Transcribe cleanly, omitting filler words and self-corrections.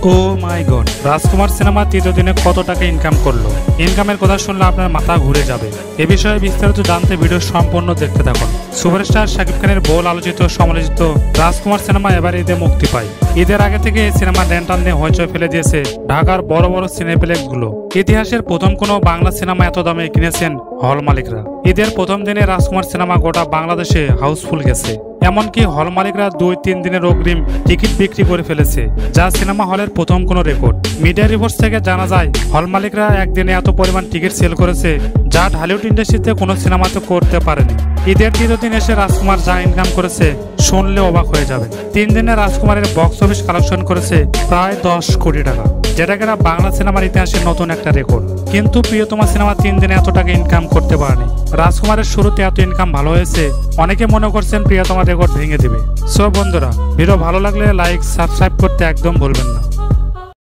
ও মাই god, রাজকুমার cinema তৃতীয় দিনে কত টাকা ইনকাম করলো? ইনকামের কথা শুনলে আপনার মাথা ঘুরে যাবে। এ বিষয়ে বিস্তারিত জানতে ভিডিও সম্পূর্ণ দেখতে থাকুন। সুপারস্টার শাকিব খানের বহুল আলোচিত সমালোচিত রাজকুমার সিনেমা এবার ঈদে মুক্তি পায়। ঈদের আগে থেকে এই সিনেমা রেন্টাল নিয়ে হইচই ফেলে দিয়েছে ঢাকার বড় বড় সিনেপ্লেক্স গুলো। ইতিহাসের প্রথম কোনো বাংলা সিনেমা এত দামে কিনেছেন হল মালিকরা। ঈদের প্রথম দিনে রাজকুমার সিনেমা গোটা বাংলাদেশে হাউসফুল গেছে। এমনকি হল মালিকরা 2-3 দিনের অগ্রিম টিকিট বিক্রি করে ফেলেছে, যা সিনেমা হলের প্রথম কোনো রেকর্ড। মিডিয়া রিপোর্টস থেকে জানা যায় হল মালিকরা একদিনে এত পরিমাণ টিকিট সেল করেছে, যা ঢালিউড ইন্ডাস্ট্রিতে কোনো সিনেমাতে করতে পারেনি। ঈদের তৃতীয় দিন এসে রাজকুমার যা ইনকাম করেছে শুনলে অবাক হয়ে যাবে। 3 দিনে রাজকুমারের বক্স অফিস কালেকশন করেছে প্রায় 10 কোটি টাকা, যেটা কিনা বাংলা সিনেমার ইতিহাসে নতুন একটা রেকর্ড। কিন্তু প্রিয়তমা সিনেমা 3 দিনে এত টাকা ইনকাম করতে পারেনি। রাজকুমারের শুরুতে এত ইনকাম ভালো হয়েছে, অনেকে মনে করছেন প্রিয়তমা রেকর্ড ভেঙে দিবে। সো বন্ধুরা, ভিডিও ভালো লাগলে লাইক সাবস্ক্রাইব করতে একদম ভুলবেন না।